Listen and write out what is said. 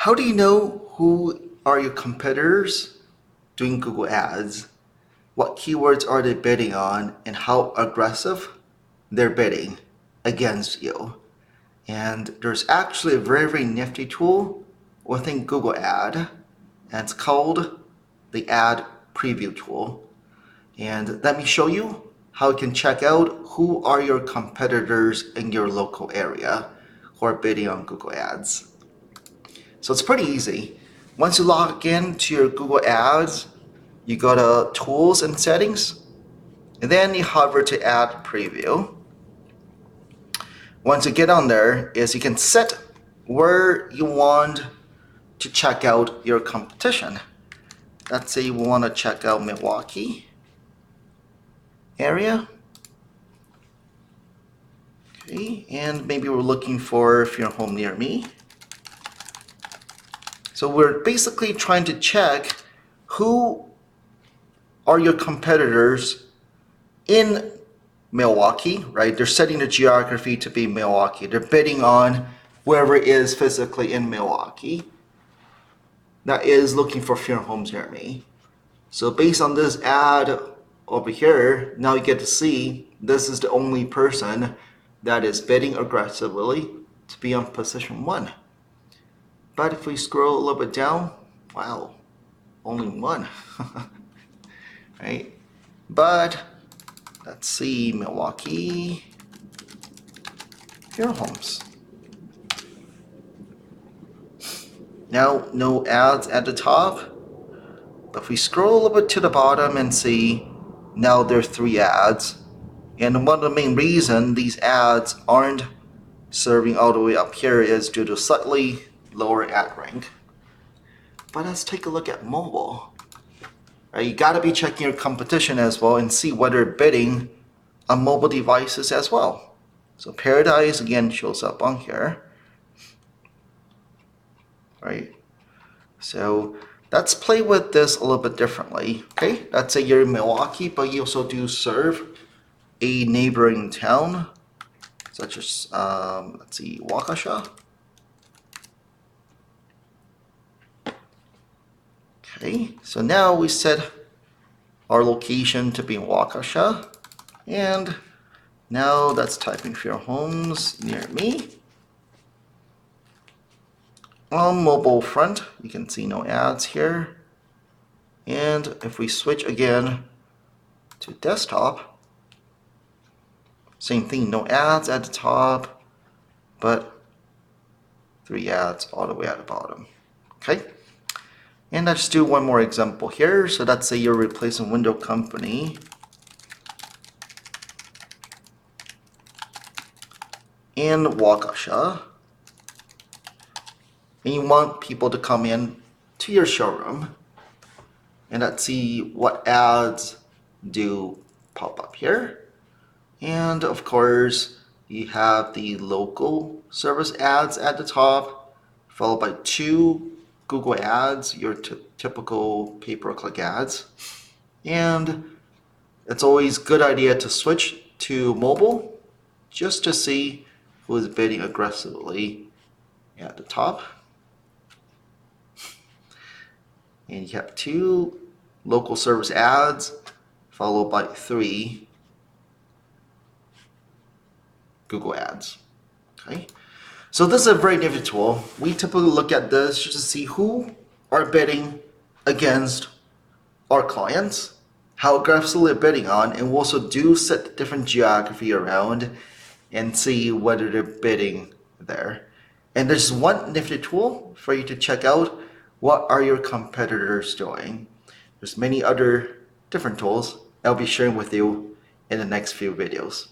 How do you know who are your competitors doing Google Ads? What keywords are they bidding on and how aggressive they're bidding against you? And there's actually a very nifty tool within Google Ad, and it's called the Ad Preview tool. And let me show you how you can check out who are your competitors in your local area who are bidding on Google Ads. So it's pretty easy. Once you log in to your Google Ads, you go to Tools and Settings, and then you hover to Ad Preview. Once you get on there, you can set where you want to check out your competition. Let's say you want to check out Milwaukee area. Okay, and maybe we're looking for Funeral Home Near Me. So we're basically trying to check who are your competitors in Milwaukee, right? They're setting the geography to be Milwaukee. They're bidding on whoever is physically in Milwaukee that is looking for funeral homes near me. So based on this ad over here, now you get to see this is the only person that is bidding aggressively to be on position 1. But if we scroll a little bit down, wow, only 1. Right? But let's see, Milwaukee funeral homes. Now, no ads at the top. But if we scroll a little bit to the bottom and see, now there are 3 ads. And one of the main reasons these ads aren't serving all the way up here is due to slightly lower ad rank. But let's take a look at mobile. Right, you gotta be checking your competition as well and see whether they're bidding on mobile devices as well. So Paradise again shows up on here. Right? So let's play with this a little bit differently. Okay, let's say you're in Milwaukee, but you also do serve a neighboring town, such as let's see, Waukesha. Okay, so now we set our location to be in Waukesha, and now let's type in funeral homes near me. On mobile front, you can see no ads here. And if we switch again to desktop, same thing, no ads at the top, but 3 ads all the way at the bottom. Okay? And let's do one more example here. So let's say you're replacing window company. In Waukesha. And you want people to come in to your showroom. And let's see what ads do pop up here. And of course, you have the local service ads at the top, followed by 2 Google ads, your typical pay-per-click ads. And it's always a good idea to switch to mobile just to see who is bidding aggressively at the top. And you have 2 local service ads, followed by 3 Google ads. Okay, so this is a very nifty tool. We typically look at this just to see who are bidding against our clients, how aggressively they're bidding on, and we also do set the different geography around and see whether they're bidding there. And there's one nifty tool for you to check out what are your competitors doing. There's many other different tools I'll be sharing with you in the next few videos.